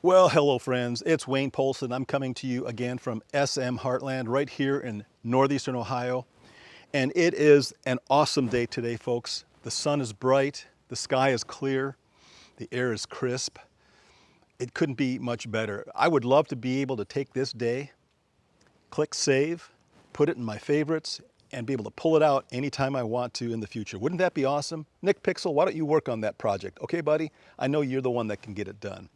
Well, hello friends, it's Wayne Polson. I'm coming to you again from SM Heartland right here in northeastern Ohio. And it is an awesome day today, folks. The sun is bright, the sky is clear, the air is crisp. It couldn't be much better. I would love to be able to take this day, click save, put it in my favorites, and be able to pull it out anytime I want to in the future. Wouldn't that be awesome? Nick Pixel, why don't you work on that project? Okay, buddy? I know you're the one that can get it done.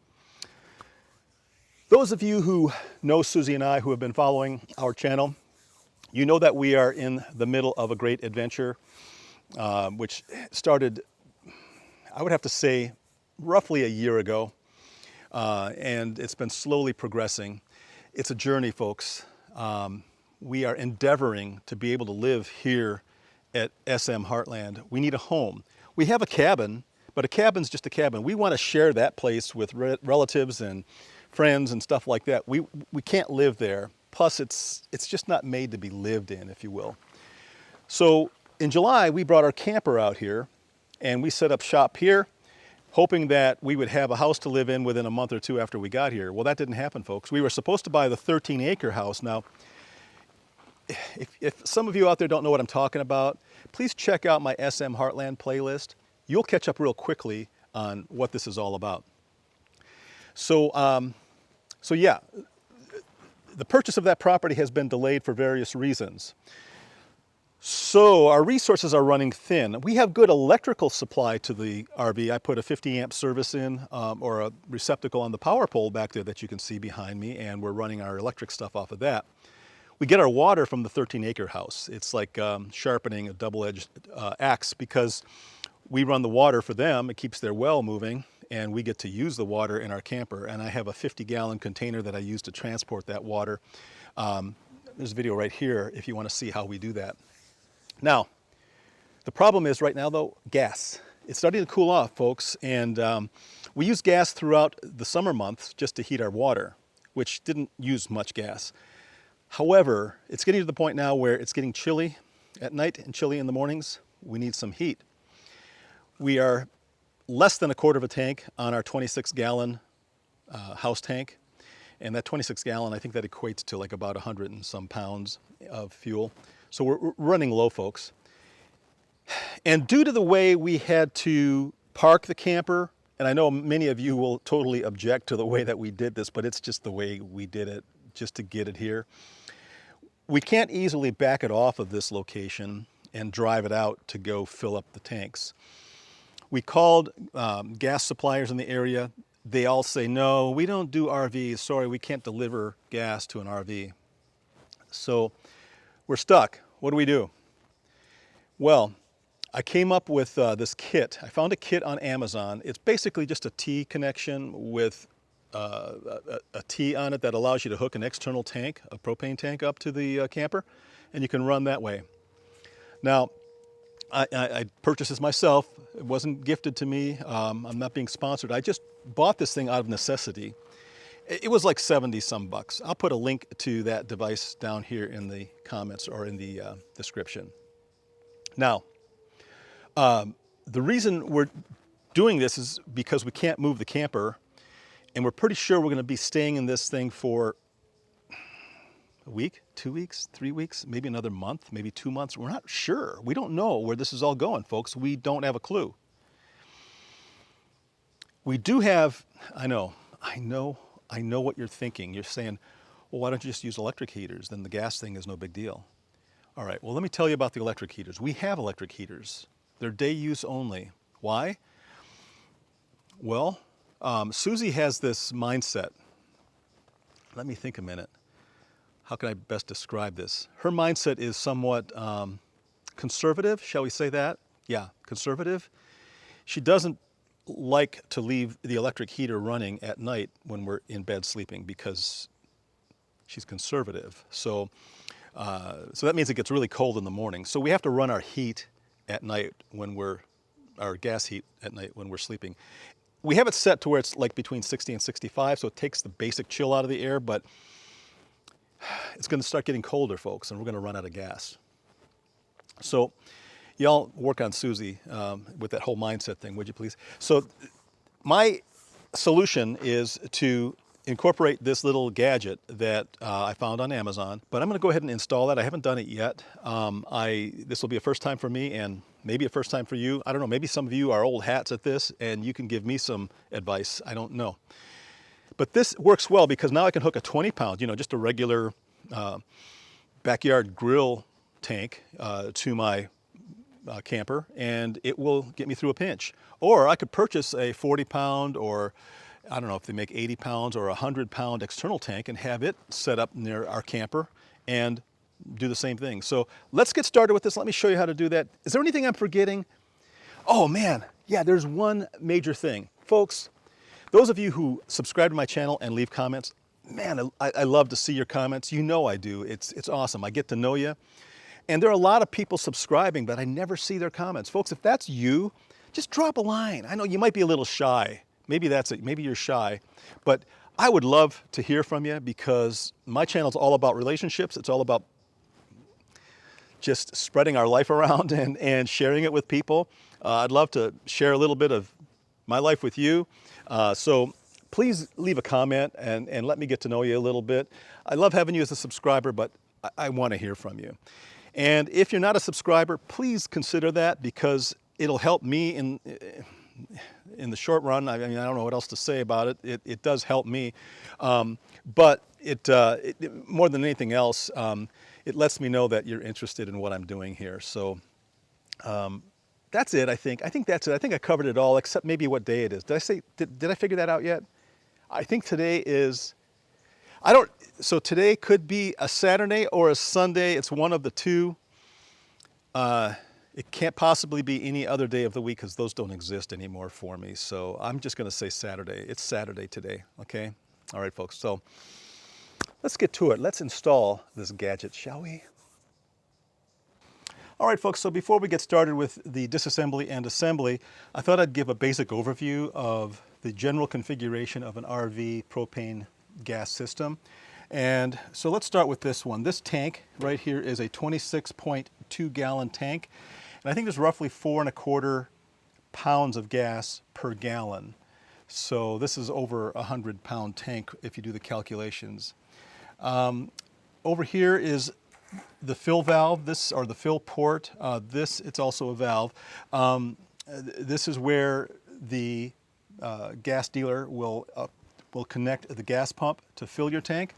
Those of you who know Suzie and I, who have been following our channel, you know that we are in the middle of a great adventure, which started, I would have to say, roughly a year ago, and it's been slowly progressing. It's a journey, folks. We are endeavoring to be able to live here at SM Heartland. We need a home. We have a cabin, but a cabin's just a cabin. We want to share that place with relatives and friends and stuff like that. We can't live there. Plus, it's just not made to be lived in, if you will. So in July, we brought our camper out here and we set up shop here, hoping that we would have a house to live in within a month or two after we got here. Well, that didn't happen, folks. We were supposed to buy the 13-acre house. Now, if some of you out there don't know what I'm talking about, please check out my SM Heartland playlist. You'll catch up real quickly on what this is all about. So yeah, the purchase of that property has been delayed for various reasons. So our resources are running thin. We have good electrical supply to the RV. I put a 50 amp service in, or a receptacle on the power pole back there that you can see behind me, and we're running our electric stuff off of that. We get our water from the 13-acre house. It's like sharpening a double-edged axe, because we run the water for them. It keeps their well moving, and we get to use the water in our camper. And I have a 50-gallon container that I use to transport that water. There's a video right here if you want to see how we do that. Now, the problem is right now, though, gas. It's starting to cool off, folks, and we use gas throughout the summer months just to heat our water, which didn't use much gas. However, it's getting to the point now where it's getting chilly at night and chilly in the mornings. We need some heat. We are less than a quarter of a tank on our 26-gallon house tank. And that 26-gallon, I think that equates to like about 100 and some pounds of fuel. So we're running low, folks. And due to the way we had to park the camper, and I know many of you will totally object to the way that we did this, but it's just the way we did it just to get it here. We can't easily back it off of this location and drive it out to go fill up the tanks. We called gas suppliers in the area. They all say, no, we don't do RVs. Sorry, we can't deliver gas to an RV. So we're stuck. What do we do? Well, I came up with this kit. I found a kit on Amazon. It's basically just a T connection with a T on it that allows you to hook an external tank, a propane tank, up to the camper, and you can run that way. Now, I purchased this myself. It wasn't gifted to me. I'm not being sponsored. I just bought this thing out of necessity. It was like 70 some bucks. I'll put a link to that device down here in the comments or in the description. Now, the reason we're doing this is because we can't move the camper, and we're pretty sure we're going to be staying in this thing for a week, 2 weeks, 3 weeks, maybe another month, maybe 2 months. We're not sure. We don't know where this is all going, folks. We don't have a clue. We do have, I know what you're thinking. You're saying, well, why don't you just use electric heaters? Then the gas thing is no big deal. All right, well, let me tell you about the electric heaters. We have electric heaters. They're day use only. Why? Well, Suzie has this mindset. Let me think a minute. How can I best describe this? Her mindset is somewhat conservative, shall we say that? Yeah, conservative. She doesn't like to leave the electric heater running at night when we're in bed sleeping because she's conservative. So that means it gets really cold in the morning. So we have to run our heat at night our gas heat at night when we're sleeping. We have it set to where it's like between 60 and 65, so it takes the basic chill out of the air, but it's going to start getting colder, folks, and we're going to run out of gas. So y'all work on Suzie with that whole mindset thing, would you please? So my solution is to incorporate this little gadget that I found on Amazon, but I'm going to go ahead and install that. I haven't done it yet. This will be a first time for me and maybe a first time for you. I don't know, maybe some of you are old hats at this and you can give me some advice. I don't know. But this works well because now I can hook a 20-pound, just a regular backyard grill tank to my camper, and it will get me through a pinch. Or I could purchase a 40-pound, or I don't know if they make 80 pounds or a 100-pound external tank and have it set up near our camper and do the same thing. So let's get started with this. Let me show you how to do that. Is there anything I'm forgetting? Oh man, yeah, there's one major thing. Folks, those of you who subscribe to my channel and leave comments, man, I love to see your comments. You know I do. It's awesome. I get to know you. And there are a lot of people subscribing, but I never see their comments. Folks, if that's you, just drop a line. I know you might be a little shy. Maybe that's it. Maybe you're shy. But I would love to hear from you because my channel is all about relationships. It's all about just spreading our life around and sharing it with people. I'd love to share a little bit of my life with you. So please leave a comment and let me get to know you a little bit. I love having you as a subscriber, but I want to hear from you. And if you're not a subscriber, please consider that because it'll help me in the short run. I mean, I don't know what else to say about it. It does help me. But more than anything else, it lets me know that you're interested in what I'm doing here. So that's it, I think. I think that's it. I think I covered it all except maybe what day it is. Did I figure that out yet? I think today is, so today could be a Saturday or a Sunday. It's one of the two. It can't possibly be any other day of the week because those don't exist anymore for me. So I'm just going to say Saturday. It's Saturday today, okay? All right, folks. So let's get to it. Let's install this gadget, shall we? All right, folks. So before we get started with the disassembly and assembly, I thought I'd give a basic overview of the general configuration of an RV propane gas system. And so let's start with this one. This tank right here is a 26.2 gallon tank. And I think there's roughly 4¼ pounds of gas per gallon. So this is over a 100-pound tank if you do the calculations. Over here is the fill valve, or the fill port. It's also a valve. This is where the gas dealer will connect the gas pump to fill your tank.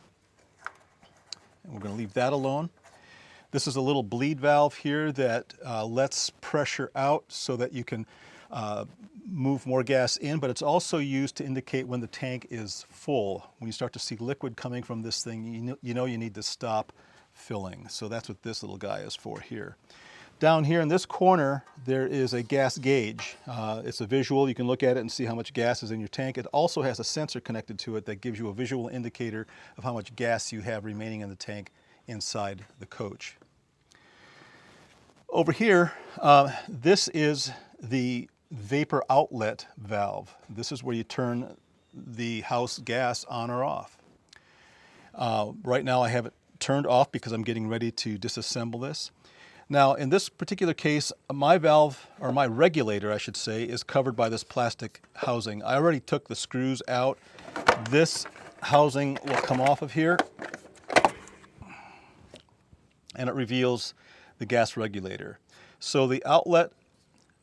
And we're going to leave that alone. This is a little bleed valve here that lets pressure out so that you can move more gas in, but it's also used to indicate when the tank is full. When you start to see liquid coming from this thing, you know you need to stop filling. So that's what this little guy is for here. Down here in this corner, there is a gas gauge. It's a visual. You can look at it and see how much gas is in your tank. It also has a sensor connected to it that gives you a visual indicator of how much gas you have remaining in the tank inside the coach. Over here, this is the vapor outlet valve. This is where you turn the house gas on or off. Right now I have it turned off because I'm getting ready to disassemble this. Now, in this particular case, my valve, or my regulator, I should say, is covered by this plastic housing. I already took the screws out. This housing will come off of here, and it reveals the gas regulator. So the outlet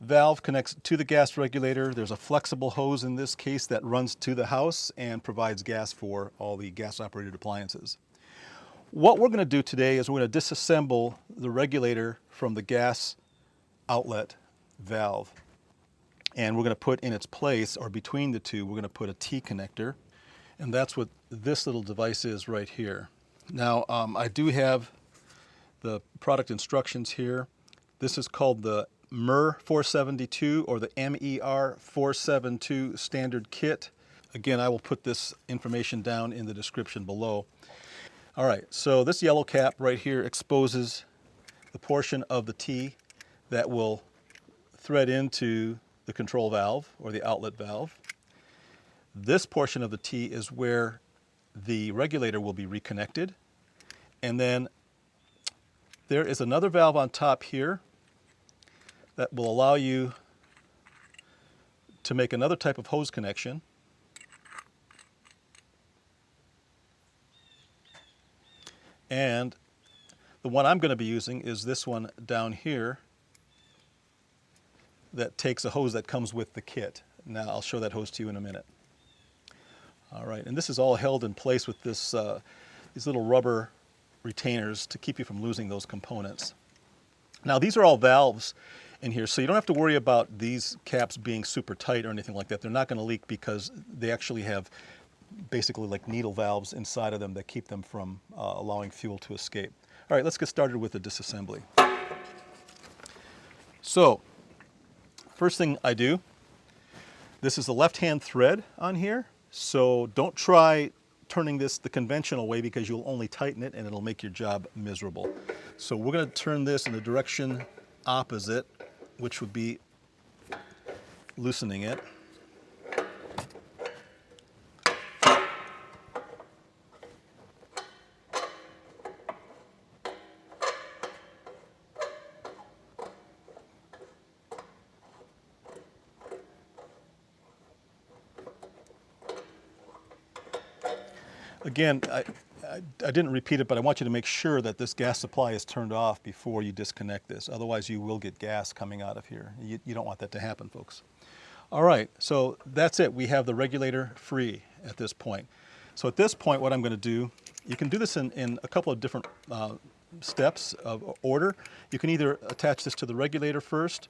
valve connects to the gas regulator. There's a flexible hose in this case that runs to the house and provides gas for all the gas-operated appliances. What we're going to do today is we're going to disassemble the regulator from the gas outlet valve. And we're going to put in its place, or between the two, we're going to put a T connector. And that's what this little device is right here. Now, I do have the product instructions here. This is called the MER 472 or the MER 472 standard kit. Again, I will put this information down in the description below. All right, so this yellow cap right here exposes the portion of the T that will thread into the control valve or the outlet valve. This portion of the T is where the regulator will be reconnected. And then there is another valve on top here that will allow you to make another type of hose connection. And the one I'm going to be using is this one down here that takes a hose that comes with the kit. Now I'll show that hose to you in a minute. All right, and this is all held in place with this, these little rubber retainers to keep you from losing those components. Now these are all valves in here, so you don't have to worry about these caps being super tight or anything like that. They're not going to leak because they actually have basically like needle valves inside of them that keep them from allowing fuel to escape. All right, let's get started with the disassembly. So, first thing I do, this is the left-hand thread on here, so don't try turning this the conventional way because you'll only tighten it and it'll make your job miserable. So we're going to turn this in the direction opposite, which would be loosening it. Again, I didn't repeat it, but I want you to make sure that this gas supply is turned off before you disconnect this. Otherwise, you will get gas coming out of here. You don't want that to happen, folks. All right, so that's it. We have the regulator free at this point. So at this point, what I'm going to do, you can do this in a couple of different steps of order. You can either attach this to the regulator first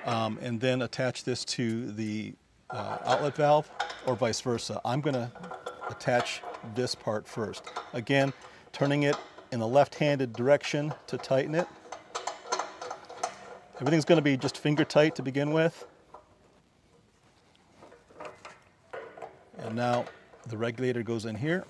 and then attach this to the outlet valve, or vice versa. I'm going to attach this part first. Again, turning it in the left-handed direction to tighten it. Everything's going to be just finger tight to begin with. And now the regulator goes in here.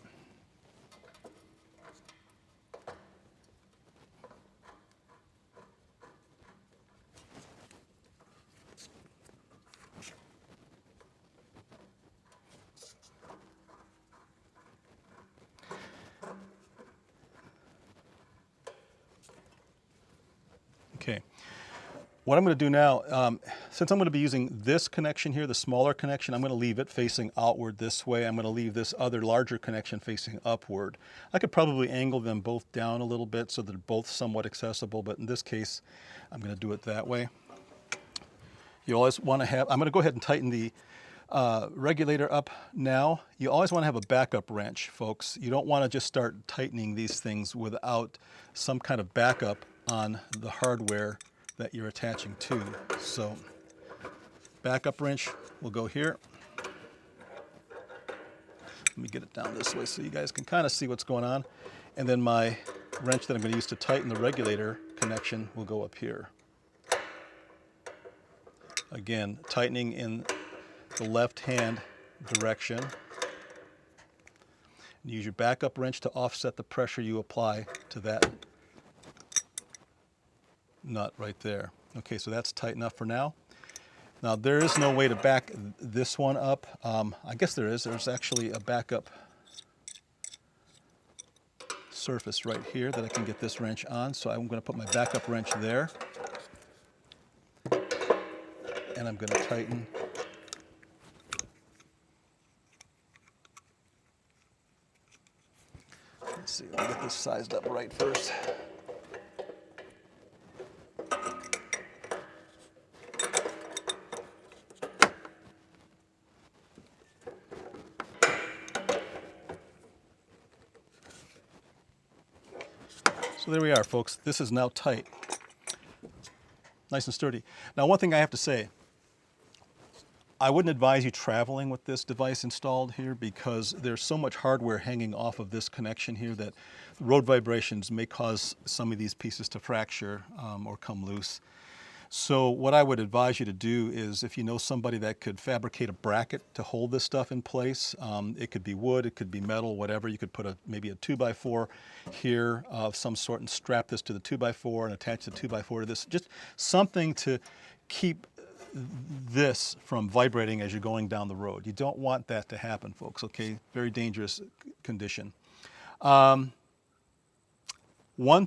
Okay, what I'm going to do now, since I'm going to be using this connection here, the smaller connection, I'm going to leave it facing outward this way. I'm going to leave this other larger connection facing upward. I could probably angle them both down a little bit so they're both somewhat accessible, but in this case, I'm going to do it that way. You always want to have, I'm going to go ahead and tighten the regulator up now. You always want to have a backup wrench, folks. You don't want to just start tightening these things without some kind of backup on the hardware that you're attaching to. So backup wrench will go here. Let me get it down this way so you guys can kind of see what's going on. And then my wrench that I'm going to use to tighten the regulator connection will go up here. Again, tightening in the left-hand direction. And use your backup wrench to offset the pressure you apply to that nut right there. Okay, so that's tight enough for now. Now there is no way to back this one up. I guess there is. There's actually a backup surface right here that I can get this wrench on. So I'm going to put my backup wrench there. And I'm going to tighten. Let's see, let me get this sized up right first. So there we are, folks. This is now tight. Nice and sturdy. Now, one thing I have to say, I wouldn't advise you traveling with this device installed here because there's so much hardware hanging off of this connection here that road vibrations may cause some of these pieces to fracture or come loose. So what I would advise you to do is, if you know somebody that could fabricate a bracket to hold this stuff in place, it could be wood, it could be metal, whatever. You could put maybe a 2x4 here of some sort and strap this to the 2x4 and attach the 2x4 to this. Just something to keep this from vibrating as you're going down the road. You don't want that to happen, folks, okay? Very dangerous condition. One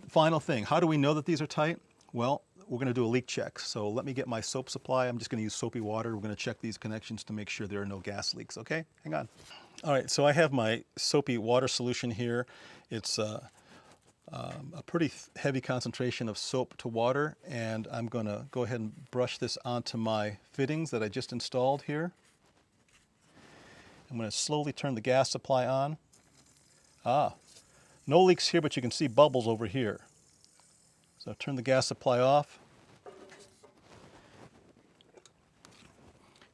final thing. How do we know that these are tight? Well, we're going to do a leak check. So let me get my soap supply. I'm just going to use soapy water. We're going to check these connections to make sure there are no gas leaks, okay? Hang on. All right, so I have my soapy water solution here. It's a pretty heavy concentration of soap to water, and I'm going to go ahead and brush this onto my fittings that I just installed here. I'm going to slowly turn the gas supply on. No leaks here, but you can see bubbles over here. So turn the gas supply off.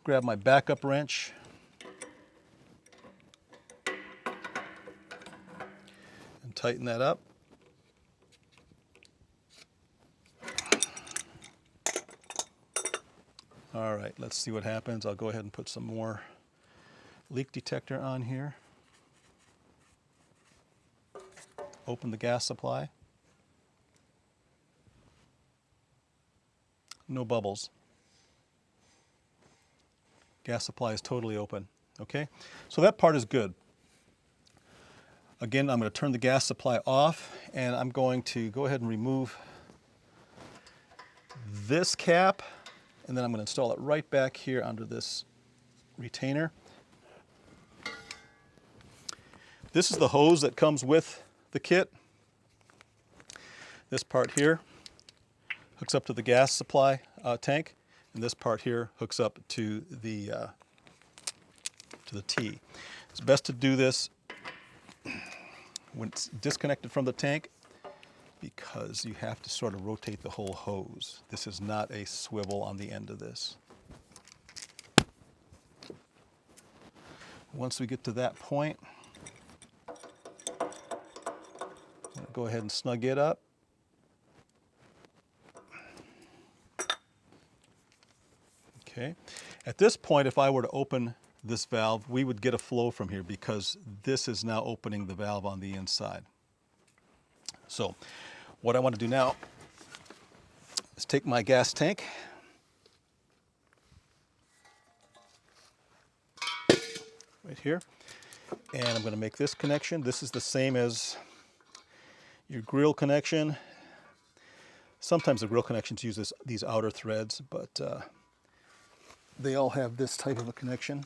Grab my backup wrench. And tighten that up. All right, let's see what happens. I'll go ahead and put some more leak detector on here. Open the gas supply. No bubbles. Gas supply is totally open. Okay, so that part is good. Again, I'm going to turn the gas supply off, and I'm going to go ahead and remove this cap, and then I'm going to install it right back here under this retainer. This is the hose that comes with the kit. This part here hooks up to the gas supply tank, and this part here hooks up to the T. It's best to do this when it's disconnected from the tank, because you have to sort of rotate the whole hose. This is not a swivel on the end of this. Once we get to that point, go ahead and snug it up. Okay. At this point, if I were to open this valve, we would get a flow from here because this is now opening the valve on the inside. So what I want to do now is take my gas tank, right here, and I'm going to make this connection. This is the same as your grill connection. Sometimes the grill connections use these outer threads, but they all have this type of a connection.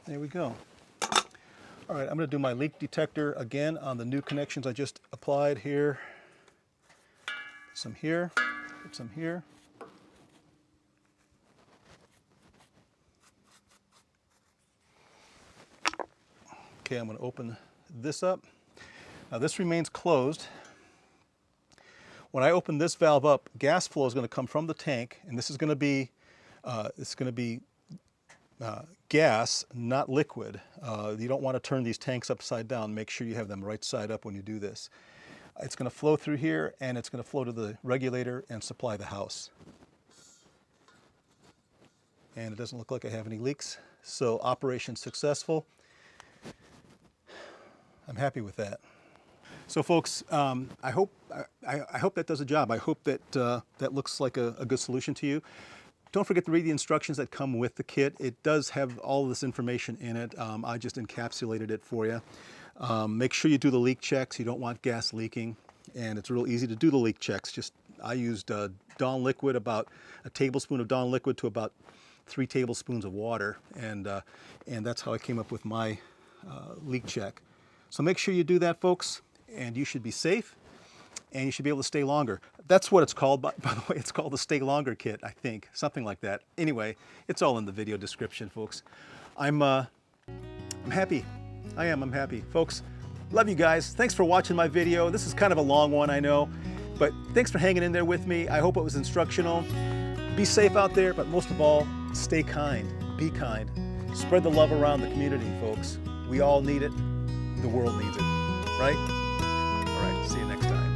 There we go. All right, I'm going to do my leak detector again on the new connections I just applied here. Some here, put some here. Okay, I'm going to open this up. Now this remains closed. When I open this valve up, gas flow is going to come from the tank, and this is going to be gas, not liquid. You don't want to turn these tanks upside down. Make sure you have them right side up when you do this. It's going to flow through here, and it's going to flow to the regulator and supply the house. And it doesn't look like I have any leaks, so operation successful. I'm happy with that. So folks, I hope that does the job. I hope that that looks like a good solution to you. Don't forget to read the instructions that come with the kit. It does have all of this information in it. I just encapsulated it for you. Make sure you do the leak checks. You don't want gas leaking, and it's real easy to do the leak checks. I used Dawn liquid, about a tablespoon of Dawn liquid to about 3 tablespoons of water, and that's how I came up with my leak check. So make sure you do that, folks, and you should be safe, and you should be able to stay longer. That's what it's called, by the way. It's called the Stay Longer Kit, I think, something like that. Anyway, it's all in the video description, folks. I'm happy. I'm happy. Folks, love you guys. Thanks for watching my video. This is kind of a long one, I know, but thanks for hanging in there with me. I hope it was instructional. Be safe out there, but most of all, stay kind. Be kind. Spread the love around the community, folks. We all need it. The world needs it, right? All right, see you next time.